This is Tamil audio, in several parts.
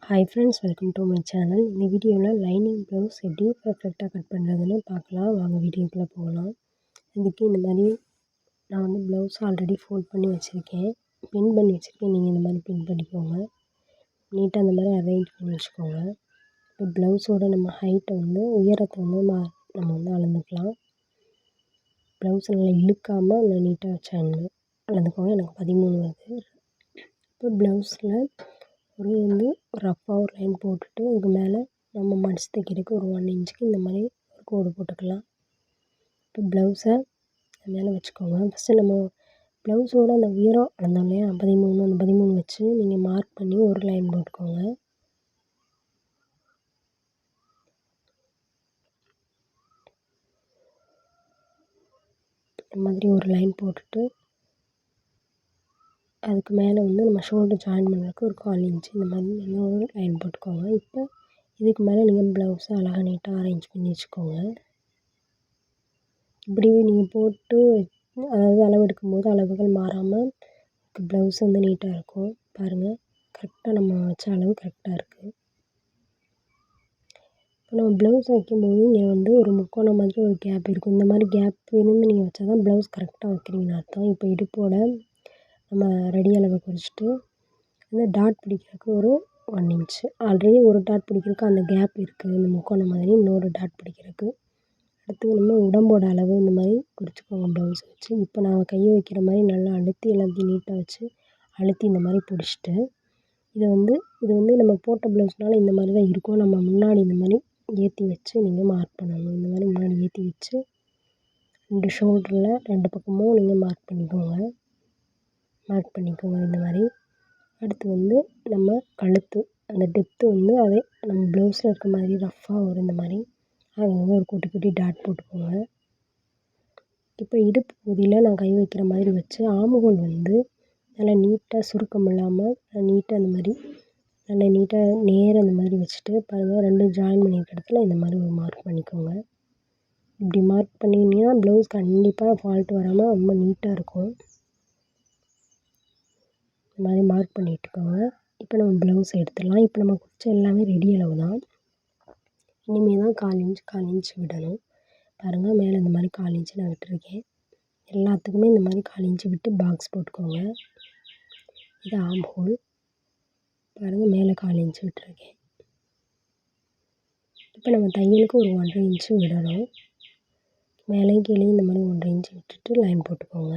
Hi friends, welcome to my channel. இந்த வீடியோவில் லைனிங் ப்ளவுஸ் எப்படி பர்ஃபெக்டாக கட் பண்ணுறதுன்னு பார்க்கலாம். வாங்க வீடியோக்குள்ளே போகலாம். இதுக்கு இந்த மாதிரி நான் வந்து ப்ளவுஸ் ஆல்ரெடி ஃபோல்ட் பண்ணி வச்சுருக்கேன், பின் பண்ணி வச்சுருக்கேன். நீங்கள் இந்த மாதிரி பின் பண்ணிக்கோங்க. நீட்டாக அந்த மாதிரி அரேஞ்ச் பண்ணி வச்சுக்கோங்க. இப்போ ப்ளவுஸோட நம்ம ஹைட்டை வந்து உயரத்தை வந்து நம்ம வந்து அளந்துக்கலாம். ப்ளவுஸ் நல்லா இழுக்காமல் நல்லா நீட்டாக வச்சு அளந்துக்கோங்க. எனக்கு 13 வருது. இப்போ ப்ளவுஸில் வந்து ரஃப்பாக ஒரு லைன் போட்டுட்டு அதுக்கு மேலே நம்ம மடித்து தைக்கிறதுக்கு ஒரு 1 இன்ச்சுக்கு இந்த மாதிரி ஒரு கோடு போட்டுக்கலாம். இப்போ ப்ளவுஸை மேலே வச்சுக்கோங்க. ஃபஸ்ட்டு நம்ம ப்ளவுஸோட அந்த உயரம் அளந்தோம் இல்லையா, 13, அந்த 13 வச்சு நீங்கள் மார்க் பண்ணி ஒரு லைன் போட்டுக்கோங்க. இந்த மாதிரி ஒரு லைன் போட்டுட்டு அதுக்கு மேலே வந்து நம்ம ஷோல்டர் ஜாயின் பண்ணுறதுக்கு ஒரு 1/4 இன்ச்சு இந்த மாதிரி நீங்கள் ஒரு லைன் போட்டுக்கோங்க. இப்போ இதுக்கு மேலே நீங்கள் ப்ளவுஸை அழகாக நீட்டாக அரேஞ்ச் பண்ணி வச்சுக்கோங்க. இப்படி நீங்கள் போட்டு அதாவது அளவு எடுக்கும்போது அளவுகள் மாறாமல் ப்ளவுஸ் வந்து நீட்டாக இருக்கும். பாருங்கள், கரெக்டாக நம்ம வச்ச அளவு கரெக்டாக இருக்குது. இப்போ நம்ம ப்ளவுஸ் வைக்கும்போது இங்கே வந்து ஒரு முக்கோணம் மாதிரி ஒரு கேப் இருக்கும். இந்த மாதிரி கேப் இருந்து நீங்கள் வச்சா தான் ப்ளவுஸ் கரெக்டாக வைக்கிறீங்கன்னு அர்த்தம். இப்போ இடுப்போட நம்ம ரெடி அளவை குறிச்சிட்டு இந்த டாட் பிடிக்கிறதுக்கு ஒரு 1 இன்ச்சு, ஆல்ரெடி ஒரு டாட் பிடிக்கிறதுக்கு அந்த கேப் இருக்குது. இந்த முக்கோணம் மாதிரி இன்னொரு டாட் பிடிக்கிறதுக்கு. அடுத்து நம்ம உடம்போட அளவு இந்த மாதிரி குறிச்சிக்கோங்க ப்ளவுஸ் வச்சு. இப்போ நான் கையை வைக்கிற மாதிரி நல்லா அழுத்தி எல்லாத்தையும் நீட்டாக வச்சு அழுத்தி இந்த மாதிரி பிடிச்சிட்டு இது வந்து நம்ம போட்ட ப்ளவுஸ்னால இந்த மாதிரி தான் இருக்கும். நம்ம முன்னாடி இந்த மாதிரி ஏற்றி வச்சு நீங்கள் மார்க் பண்ணணும். இந்த மாதிரி முன்னாடி ஏற்றி வச்சு 2 ஷோல்டரில் 2 பக்கமும் நீங்கள் மார்க் பண்ணிக்கோங்க இந்த மாதிரி. அடுத்து வந்து நம்ம கழுத்து அந்த டெப்த்து வந்து அதே நம்ம ப்ளவுஸில் இருக்க மாதிரி ரஃப்பாக வரும். இந்த மாதிரி அது வந்து ஒரு குட்டி குட்டி டாட் போட்டுக்கோங்க. இப்போ இடுப்பு பகுதியில் நான் கை வைக்கிற மாதிரி வச்சு ஆம்ஹோல் வந்து நல்லா நீட்டாக சுருக்கம் இல்லாமல் நீட்டாக இந்த மாதிரி நல்லா நீட்டாக நேராக இந்த மாதிரி வச்சுட்டு பாருங்கள், 2 ஜாயின் பண்ணியிருக்க இடத்துல இந்த மாதிரி ஒரு மார்க் பண்ணிக்கோங்க. இப்படி மார்க் பண்ணிங்கன்னா ப்ளவுஸ் கண்டிப்பாக ஃபால்ட் வராமல் ரொம்ப நீட்டாக இருக்கும். இந்த மாதிரி மார்க் பண்ணிட்டுக்கோங்க. இப்போ நம்ம ப்ளவுஸ் எடுத்துடலாம். இப்போ நம்ம குறிச்ச எல்லாமே ரெடி அளவு தான். இனிமேல் தான் 1/4 இன்ச் விடணும். பாருங்கள், மேலே இந்த மாதிரி 1/4 இன்ச்சு நான் விட்டுருக்கேன். எல்லாத்துக்குமே இந்த மாதிரி 1/4 இன்ச்சு விட்டு பாக்ஸ் போட்டுக்கோங்க. இது ஆம்ஹோல். பாருங்கள், மேலே 1/4 இன்ச்சு விட்டுருக்கேன். இப்போ நம்ம தையலுக்கு ஒரு 1.5 இன்ச்சு விடணும். மேலேயும் கீழேயும் இந்த மாதிரி 1.5 இன்ச்சு விட்டுட்டு லைன் போட்டுக்கோங்க.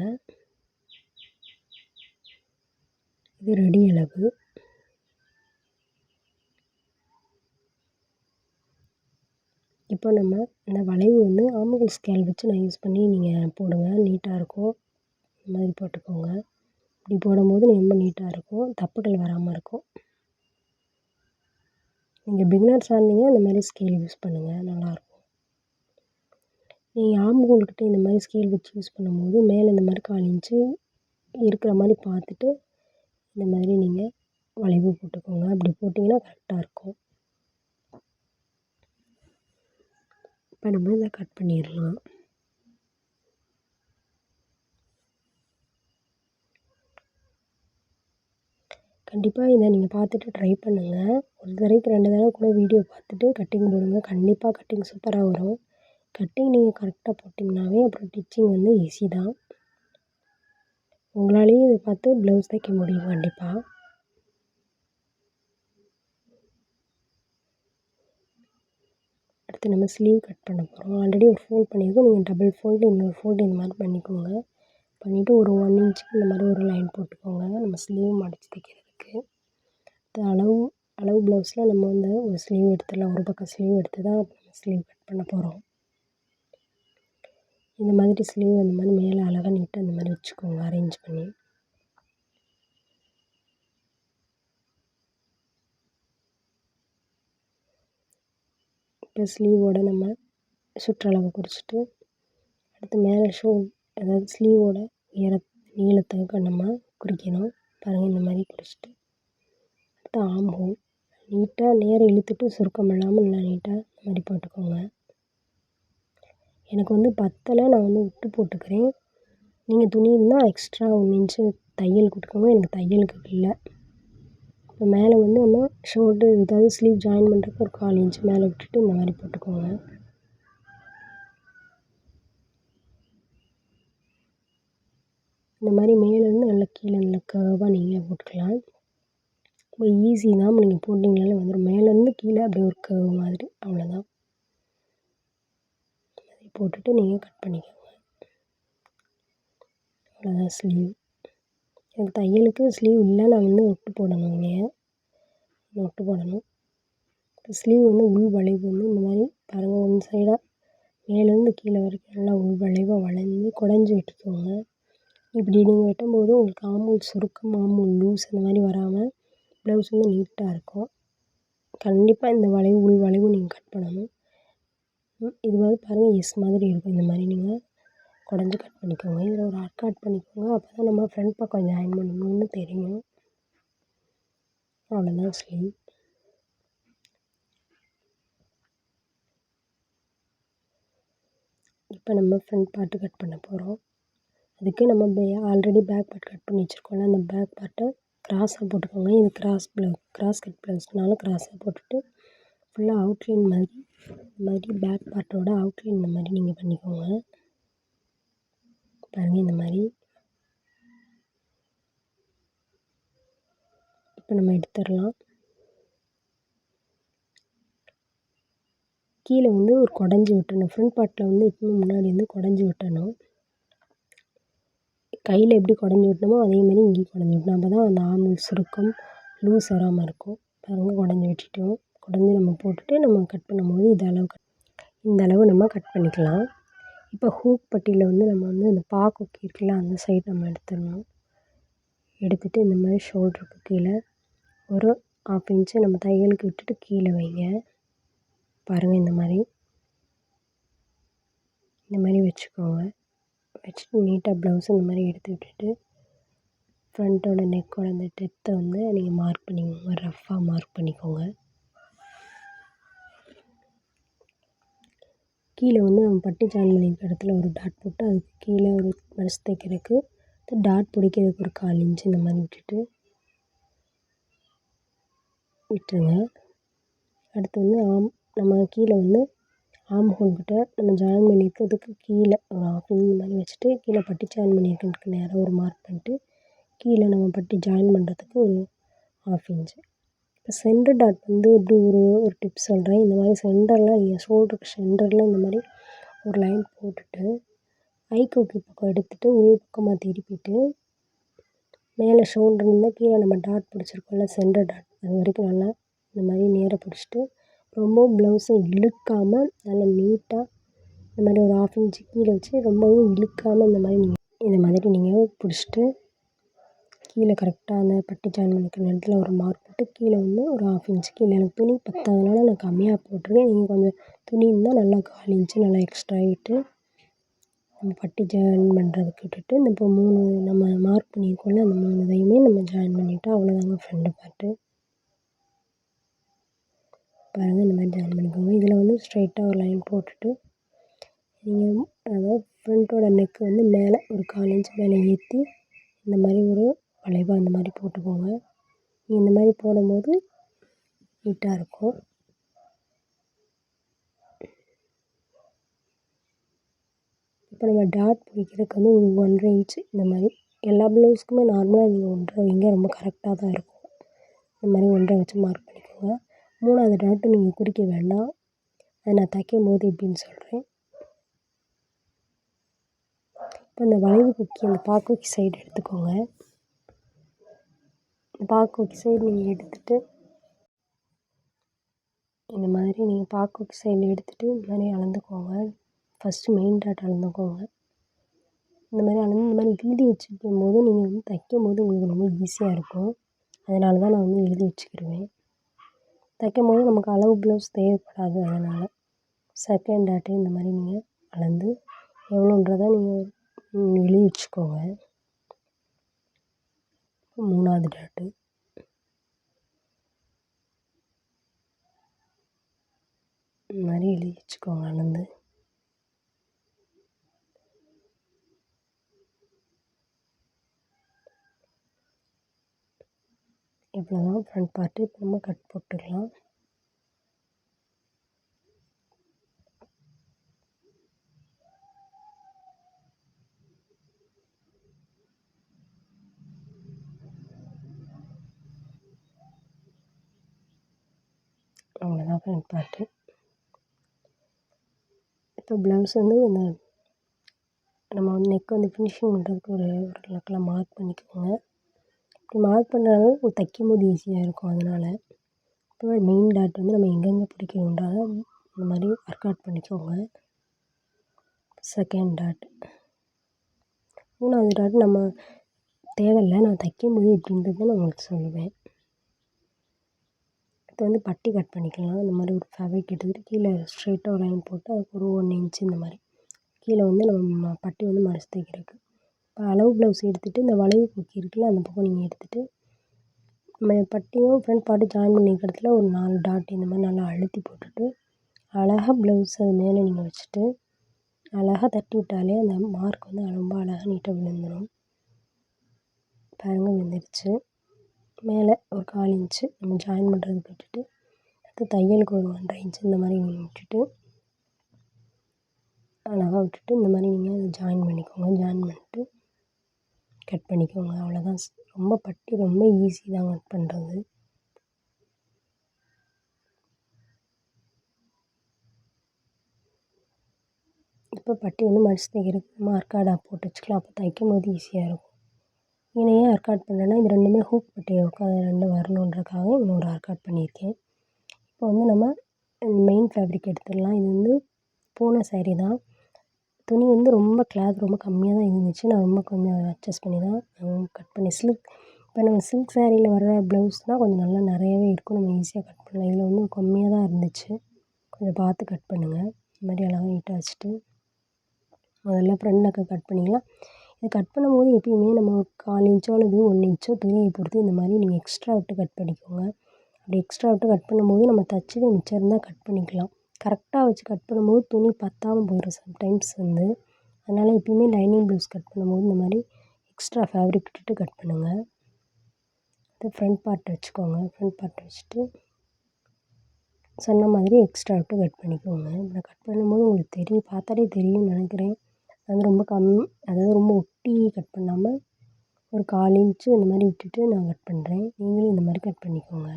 இது ரெடி அளவு. இப்போ நம்ம இந்த வளைவு வந்து ஆம்ஹோல் ஸ்கேல் வச்சு நான் யூஸ் பண்ணி நீங்கள் போடுங்க, நீட்டாக இருக்கும். இந்த மாதிரி போட்டுக்கோங்க. இப்படி போடும்போது ரொம்ப நீட்டாக இருக்கும், தப்புகள் வராமல் இருக்கும். நீங்கள் பிகினர்ஸாக இருந்தீங்கன்னா இந்த மாதிரி ஸ்கேல் யூஸ் பண்ணுங்கள், நல்லாயிருக்கும். நீங்கள் ஆம்ஹோல்கிட்ட இந்த மாதிரி ஸ்கேல் வச்சு யூஸ் பண்ணும்போது மேலே இந்த மாதிரி 1/4 இன்ச்சு இருக்கிற மாதிரி பார்த்துட்டு இந்த மாதிரி நீங்கள் வளைவு போட்டுக்கோங்க. அப்படி போட்டிங்கன்னா கரெக்டாக இருக்கும். இப்போ நம்ம இதை கட் பண்ணிடலாம். கண்டிப்பாக இதை நீங்கள் பார்த்துட்டு ட்ரை பண்ணுங்கள். ஒரு தடவைக்கு 2 தடவை கூட வீடியோ பார்த்துட்டு கட்டிங் போடுங்க. கண்டிப்பாக கட்டிங் சூப்பராக வரும். கட்டிங் நீங்கள் கரெக்டாக போட்டிங்கனாவே அப்புறம் ஸ்டிச்சிங் வந்து ஈஸி தான். உங்களாலேயும் இதை பார்த்து ப்ளவுஸ் தைக்க முடியும் கண்டிப்பாக. அடுத்து நம்ம ஸ்லீவ் கட் பண்ண போகிறோம். ஆல்ரெடி ஒரு ஃபோல்ட் பண்ணியிருக்கோம். நீங்கள் டபுள் ஃபோல்டு இன்னொரு ஃபோல்டு இந்த மாதிரி பண்ணிக்கோங்க. பண்ணிவிட்டு ஒரு 1 இன்ச்சுக்கு இந்த மாதிரி ஒரு லைன் போட்டுக்கோங்க நம்ம ஸ்லீவ் மடித்து தைக்கிறதுக்கு. அளவு ப்ளவுஸில் நம்ம வந்து ஒரு ஸ்லீவ் எடுத்துடலாம். ஒரு பக்கம் ஸ்லீவ் எடுத்து தான் நம்ம ஸ்லீவ் கட் பண்ண போகிறோம். இந்த மாதிரி ஸ்லீவ் இந்த மாதிரி மேலே அழகாக நீட்டாக இந்த மாதிரி வச்சுக்கோங்க அரேஞ்ச் பண்ணி. இப்போ ஸ்லீவோட நம்ம சுற்றளவை குறிச்சிட்டு அடுத்து மேலே அதாவது ஸ்லீவோட நீளத்துக்கு நம்ம குறிக்கணும். பாருங்கள், இந்த மாதிரி குறிச்சிட்டு அடுத்து ஆம்ஹோல் நீட்டாக நேராக இழுத்துட்டு சுருக்கம் இல்லாமல் நல்லா நீட்டாக இந்த மாதிரி போட்டுக்கோங்க. எனக்கு வந்து பத்தலை, நான் வந்து விட்டு போட்டுக்கிறேன். நீங்கள் துணி இருந்தால் எக்ஸ்ட்ரா 1 இன்ச்சு தையல் கொடுத்துக்கோங்க. எனக்கு தையலுக்கு இல்லை. இப்போ மேலே வந்து நம்ம ஷோல்டர் ஏதாவது ஸ்லீவ் ஜாயின் பண்ணுறதுக்கு ஒரு 1/4 இன்ச் மேலே விட்டுட்டு இந்த மாதிரி போட்டுக்கோங்க. இந்த மாதிரி மேலேருந்து நல்லா கீழே நல்லா கர்வாக நீங்கள் போட்டுக்கலாம். ரொம்ப ஈஸி தான், நீங்கள் போட்டிங்கனாலே வந்துடும். மேலேருந்து கீழே அப்படியே ஒரு கர்வ் மாதிரி, அவ்வளோதான். போட்டுட்டு நீங்கள் கட் பண்ணிக்கோங்க. அவ்வளோதான் ஸ்லீவ். எனக்கு தையலுக்கு ஸ்லீவ் இல்லை, நான் வந்து ஒட்டு போடணும். இல்லையா ஒட்டு போடணும். இப்போ ஸ்லீவ் வந்து உள் வளைவு வந்து இந்த மாதிரி பாருங்கள், ஒன் சைடாக மேலேருந்து கீழே வரைக்கும் நல்லா உள் வளைவாக வளைஞ்சு குடஞ்சி வெட்டிக்கோங்க. இப்படி நீங்கள் வெட்டும்போது உங்களுக்கு ஆமூல் சுருக்கம், ஆமூல் லூஸ் அந்த மாதிரி வராமல் ப்ளவுஸ் வந்து நீட்டாக இருக்கும். கண்டிப்பாக இந்த வளைவு உள் வளைவு நீங்கள் கட் பண்ணணும். இது வந்து பாருங்கள் எஸ் மாதிரி இருக்கும். இந்த மாதிரி நீங்கள் குடஞ்சி கட் பண்ணிக்கோங்க. இதில் ஒரு ஆர்க் கட் பண்ணிக்கோங்க. அப்போ தான் நம்ம ஃப்ரண்ட் பக்கம் ஜாயின் பண்ணணும்னு தெரியும். அவ்வளோதான் ஸ்லீவ். இப்போ நம்ம ஃப்ரண்ட் பார்ட்டு கட் பண்ண போகிறோம். அதுக்கு நம்ம ஆல்ரெடி பேக் பார்ட் கட் பண்ணி வச்சுருக்கோம்ல, அந்த பேக் பார்ட்டை கிராஸாக போட்டுக்கோங்க. இது கிராஸ் கட் ப்ளவுஸ்னால கிராஸாக போட்டுட்டு ஃபுல்லாக அவுட்லைன் மாதிரி பேக் பார்ட்டோட அவுட்லைன் இந்த மாதிரி நீங்கள் பண்ணிக்கோங்க. பாருங்கள் இந்த மாதிரி. இப்போ நம்ம எடுத்துடலாம். கீழே வந்து ஒரு குடஞ்சி விட்டணும். ஃப்ரண்ட் பார்ட்டில் வந்து எப்பவுமே முன்னாடி வந்து குடஞ்சி விட்டணும். கையில் எப்படி குடஞ்சி விட்டணுமோ அதேமாரி இங்கேயும் குடஞ்சி விட்டணும். அப்போ தான் அந்த ஆமூல் சுருக்கம் லூஸ் வராமல் இருக்கும். பாருங்கள் குடஞ்சி விட்டுட்டோம். குடஞ்சி நம்ம போட்டுட்டு நம்ம கட் பண்ணும்போது இந்த அளவு நம்ம கட் பண்ணிக்கலாம். இப்போ ஹூக் பட்டியில் வந்து நம்ம வந்து அந்த பாக்குக்கி இருக்குல்ல, அந்த சைடு நம்ம எடுத்துடணும். எடுத்துகிட்டு இந்த மாதிரி ஷோல்டருக்கு கீழே ஒரு 1/2 இன்ச்சு நம்ம தையலுக்கு விட்டுட்டு கீழே வைங்க. பாருங்கள் இந்த மாதிரி வச்சுக்கோங்க. வச்சுட்டு நீட்டாக ப்ளவுஸ் இந்த மாதிரி எடுத்து விட்டுட்டு ஃப்ரண்ட்டோட நெக்கோட அந்த டெப்த்தை வந்து நீங்கள் மார்க் பண்ணிக்கோங்க. ரஃப்பாக மார்க் பண்ணிக்கோங்க. கீழே வந்து நம்ம பட்டி ஜாயின் பண்ணியிருக்க இடத்துல ஒரு டாட் போட்டு அதுக்கு கீழே ஒரு மடிச்சு தைக்கிறதுக்கு டாட் பிடிக்கிறதுக்கு ஒரு 1/4 இன்ச்சு இந்த மாதிரி விட்டுருங்க. அடுத்து வந்து நம்ம கீழே வந்து ஆம் ஹோல் கிட்ட நம்ம ஜாயின் பண்ணியிருக்கிறதுக்கு கீழே ஒரு 1/2 இன்ச் மாதிரி வச்சுட்டு கீழே பட்டி ஜாயின் பண்ணியிருக்கிறதுக்கு நேராக ஒரு மார்க் பண்ணிட்டு கீழே நம்ம பட்டி ஜாயின் பண்ணுறதுக்கு ஒரு 1/2 இன்ச்சு. இப்போ சென்டர் டாட் வந்து எப்படி ஒரு டிப்ஸ் சொல்கிறேன். இந்த மாதிரி சென்டரில் நீங்கள் ஷோல்டருக்கு சென்டரில் இந்த மாதிரி ஒரு லைன் போட்டுட்டு ஐக்கோக்கி பக்கம் எடுத்துகிட்டு உள் பக்கமாக திருப்பிட்டு மேலே ஷோல்டர்லேருந்து கீழே நம்ம டாட் பிடிச்சிருக்கோம்ல, சென்டர் டாட் அது வரைக்கும் நல்லா இந்த மாதிரி நேராக பிடிச்சிட்டு ரொம்ப ப்ளவுஸை இழுக்காமல் நல்லா நீட்டாக இந்த மாதிரி ஒரு 1/2 இன்ச்சு கீழே வச்சு ரொம்பவும் இழுக்காமல் இந்த மாதிரி நீங்கள் பிடிச்சிட்டு கீழே கரெக்டாக அந்த பட்டி ஜாயின் பண்ணிக்கிற இடத்துல ஒரு மார்க் போட்டு கீழே வந்து ஒரு 1/2 இன்ச்சு கீழே எனக்கு துணி பத்தாதனால நான் கம்மியாக போட்டிருக்கேன். நீங்கள் கொஞ்சம் துணி இருந்தால் நல்லா 1/4 இன்ச்சு நல்லா எக்ஸ்ட்ரா விட்டு நம்ம பட்டி ஜாயின் பண்ணுறதுக்கு விட்டுட்டு இந்த இப்போ 3 நம்ம மார்க் பண்ணியிருக்கோம்ல, அந்த 3 இதையுமே நம்ம ஜாயின் பண்ணிவிட்டு அவ்வளோதாங்க ஃப்ரண்ட் பார்ட்டு. பாருங்கள் இந்த மாதிரி ஜாயின் பண்ணிக்கோங்க. இதில் வந்து ஸ்ட்ரைட்டாக ஒரு லைன் போட்டுட்டு நீங்கள் அதாவது ஃப்ரண்ட்டோட நெக்கு வந்து மேலே ஒரு 1/4 இன்ச் மேலே ஏற்றி இந்த மாதிரி ஒரு வளைவாக இந்த மாதிரி போட்டுக்கோங்க. இந்த மாதிரி போடும்போது நீட்டாக இருக்கும். இப்போ நம்ம டாட் பிடிக்கிறதுக்கு வந்து ஒரு 1/2 இன்ச்சு இந்த மாதிரி எல்லா ப்ளவுஸ்க்குமே நார்மலாக நீங்கள் 1/2 வைங்க, ரொம்ப கரெக்டாக தான் இருக்கும். இந்த மாதிரி 1/2 வச்சு மார்க் பண்ணிக்கோங்க. 3வது டாட்டு நீங்கள் குறிக்க வேண்டாம், அதை நான் தைக்கும்போது எப்படின்னு சொல்கிறேன். இப்போ இந்த வளைவு குக்கி அந்த பாக்குக்கி சைடு எடுத்துக்கோங்க. பாக்குக்கி சைடு நீங்கள் எடுத்துகிட்டு இந்த மாதிரி நீங்கள் பாக்குக்கி சைடு எடுத்துகிட்டு இந்த மாதிரி அளந்துக்கோங்க. ஃபஸ்ட்டு மெயின் டாட் அளந்துக்கோங்க. இந்த மாதிரி அளந்து இந்த மாதிரி எழுதி வச்சுக்கும் போது நீங்கள் வந்து தைக்கும்போது உங்களுக்கு ரொம்ப ஈஸியாக இருக்கும். அதனால தான் நான் வந்து எழுதி வச்சுக்கிடுவேன். தைக்கும்போது நமக்கு அளவு ப்ளவுஸ் தேவைப்படாது. அதனால் செகண்ட் டாட்டு இந்த மாதிரி நீங்கள் அளந்து எவ்வளோன்றதை நீங்கள் எழுதி வச்சுக்கோங்க. 3வது டாட்டு இந்த மாதிரி எழுதி வச்சுக்கோங்க அளந்து. இவ்வளோதான் ஃப்ரண்ட் பார்ட்டு. இப்போ நம்ம கட் போட்டுடலாம். அவ்வளோதான் ஃப்ரண்ட் பார்ட்டு. இப்போ ப்ளவுஸ் வந்து இந்த நம்ம வந்து நெக் வந்து ஃபினிஷிங் பண்ணுறதுக்கு ஒரு ஓரளவுக்குலாம் மார்க் பண்ணிக்கோங்க. இப்படி மார்க் பண்ணுறதுனால தைக்கும்போது ஈஸியாக இருக்கும். அதனால் இப்போ மெயின் டாட் வந்து நம்ம எங்கெங்கே பிடிக்கணுன்றாக இந்த மாதிரி ஒர்க் அவுட் பண்ணிக்கோங்க. செகண்ட் டாட், 3வது டாட் நம்ம தேவையில்லை, நான் தைக்கும்போது இப்படின்றத நான் உங்களுக்கு சொல்லுவேன். இப்போ வந்து பட்டி கட் பண்ணிக்கலாம். இந்த மாதிரி ஒரு ஃபேப்ரிக் எடுத்துகிட்டு கீழே ஸ்ட்ரெயிட்டாக ஒரு லைன் போட்டு அதுக்கு ஒரு 1 இன்ச் இந்த மாதிரி கீழே வந்து நம்ம பட்டி வந்து மடிச்சு தைக்கிறதுக்கு. இப்போ அளவு ப்ளவுஸ் எடுத்துகிட்டு இந்த வளைவு கொக்கி இருக்குல்ல அந்த பக்கம் நீங்கள் எடுத்துகிட்டு நம்ம பட்டியும் ஃப்ரண்ட் பார்ட்டு ஜாயின் பண்ணிக்கிற இடத்துல ஒரு 4 டாட் இந்த மாதிரி நல்லா அழுத்தி போட்டுட்டு அழகாக ப்ளவுஸ் அது மேலே நீங்கள் வச்சுட்டு அழகாக தட்டி விட்டாலே அந்த மார்க் வந்து ரொம்ப அழகாக நீட்டாக விழுந்துடும். பாருங்கள் விழுந்துருச்சு. மேலே ஒரு 1/4 இன்ச்சு நம்ம ஜாயின் பண்ணுறதுக்கு விட்டுட்டு அடுத்து தையலுக்கு ஒரு 1.5 இன்ச்சு இந்த மாதிரி நீங்கள் விட்டுட்டு அழகாக விட்டுட்டு இந்த மாதிரி நீங்கள் அதை ஜாயின் பண்ணிக்கோங்க. ஜாயின் பண்ணிட்டு கட் பண்ணிக்கோங்க. அவ்வளோதான். ரொம்ப பட்டி ரொம்ப ஈஸி தான் கட் பண்ணுறது. இப்போ பட்டி வந்து மடிச்சு தைக்கிறதுக்கு நம்ம அர்க்காடா போட்டு வச்சுக்கலாம். அப்போ தைக்கும்போது ஈஸியாக இருக்கும். இதை ஏன் அர்க்காட் பண்ணுறேன்னா இது ரெண்டுமே ஹூக் பட்டி உட்காந்து 2 வரணுன்றக்காக இன்னொரு அர்க்காட் பண்ணியிருக்கேன். இப்போ வந்து நம்ம மெயின் ஃபேப்ரிக் எடுத்துடலாம். இது வந்து பூனை சாரீ தான். துணி வந்து ரொம்ப கிளாத் ரொம்ப கம்மியாக தான் இருந்துச்சு. நான் ரொம்ப கொஞ்சம் அட்ஜஸ்ட் பண்ணி தான் கட் பண்ணி இப்போ நம்ம சில்க் சாரியில் வர ப்ளவுஸ்னால் கொஞ்சம் நல்லா நிறையவே இருக்கும். நம்ம ஈஸியாக கட் பண்ணலாம். இதில் வந்து கம்மியாக தான் இருந்துச்சு. கொஞ்சம் பார்த்து கட் பண்ணுங்கள். இந்த மாதிரி அழகாக நீட்டாக வச்சுட்டு முதல்ல ஃப்ரண்ட் நெக்கை கட் பண்ணிக்கலாம். இது கட் பண்ணும்போது எப்பயுமே நம்ம 1/4 இன்ச்சோ அல்லது 1 இன்ச்சோ துணியை பொறுத்து இந்த மாதிரி நீங்கள் எக்ஸ்ட்ரா விட்டு கட் பண்ணிக்கோங்க. அப்படி எக்ஸ்ட்ரா விட்டு கட் பண்ணும்போது நம்ம தச்சது மிச்சம் இருந்தால் கட் பண்ணிக்கலாம். கரெக்டாக வச்சு கட் பண்ணும்போது துணி பத்தாமல் போயிடும் சம்டைம்ஸ் வந்து. அதனால் எப்பயுமே லைனிங் ப்ளவுஸ் கட் பண்ணும்போது இந்த மாதிரி எக்ஸ்ட்ரா ஃபேப்ரிக் விட்டுட்டு கட் பண்ணுங்கள். இது ஃப்ரண்ட் பார்ட் வச்சுக்கோங்க. ஃப்ரண்ட் பார்ட் வச்சுட்டு சொன்ன மாதிரி எக்ஸ்ட்ரா விட்டு கட் பண்ணிக்கோங்க. இப்படி கட் பண்ணும்போது உங்களுக்கு தெரியும், பார்த்தாலே தெரியும்னு நினைக்கிறேன். அது ரொம்ப அதாவது ரொம்ப ஒட்டி கட் பண்ணாமல் ஒரு 1/4 இன்ச்சு இந்த மாதிரி விட்டுட்டு நான் கட் பண்ணுறேன். நீங்களும் இந்த மாதிரி கட் பண்ணிக்கோங்க.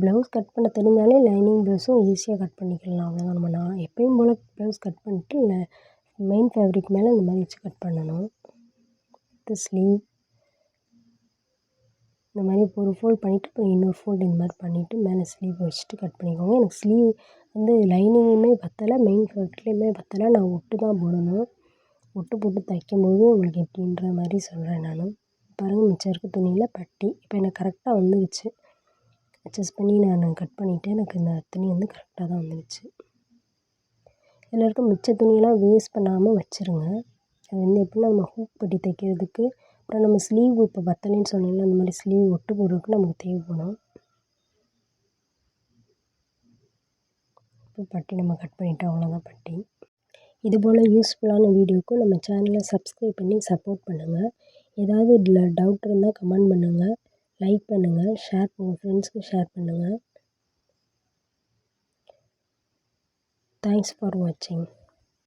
ப்ளவுஸ் கட் பண்ண தெரிஞ்சாலே லைனிங் ப்ளவுஸும் ஈஸியாக கட் பண்ணிக்கலாம். அவ்வளோதான். நான் எப்பயும் போல் ப்ளவுஸ் கட் பண்ணிட்டு மெயின் ஃபேப்ரிக் மேலே இந்த மாதிரி வச்சு கட் பண்ணணும். இது ஸ்லீவ் இந்த மாதிரி ஒரு ஃபோல்ட் பண்ணிவிட்டு அப்புறம் இன்னொரு ஃபோல்டு இந்த மாதிரி பண்ணிவிட்டு மேலே ஸ்லீவ் வச்சுட்டு கட் பண்ணிக்கோங்க. எனக்கு ஸ்லீவ் வந்து லைனிங்குமே பத்தலை, மெயின் ஃபேப்ரிக்லேயுமே பத்தலை. நான் ஒட்டு தான் போடணும். ஒட்டு போட்டு தைக்கும்போது உங்களுக்கு எப்படின்ற மாதிரி சொல்கிறேன் நான். பாருங்கள் மிச்சம் இருக்க துணியில் பட்டி இப்போ எனக்கு கரெக்டாக வந்துருச்சு. அட்ஜஸ்ட் பண்ணி நான் கட் பண்ணிவிட்டேன். எனக்கு இந்த துணி வந்து கரெக்டாக தான் வந்துருச்சு. இதில் இருக்க மிச்ச துணியெல்லாம் வேஸ்ட் பண்ணாமல் வச்சுருங்க. அது வந்து எப்படின்னா நம்ம ஹூக் பட்டி தைக்கிறதுக்கு அப்புறம் நம்ம ஸ்லீவ் இப்போ பத்தலைன்னு சொன்னேன்ல அந்த மாதிரி ஸ்லீவ் ஒட்டு போடுறதுக்கு நமக்கு தேவைப்படும். இப்போ பட்டி நம்ம கட் பண்ணிட்டோம். அவ்வளோதான் பட்டி. இதுபோல் யூஸ்ஃபுல்லான வீடியோவுக்கு நம்ம சேனலை சப்ஸ்கிரைப் பண்ணி சப்போர்ட் பண்ணுங்கள். ஏதாவது இதில் டவுட் இருந்தால் கமெண்ட் பண்ணுங்கள். லைக் பண்ணுங்கள். உங்கள் ஃப்ரெண்ட்ஸ்க்கு ஷேர் பண்ணுங்கள். தேங்க்ஸ் ஃபார் வாட்சிங்.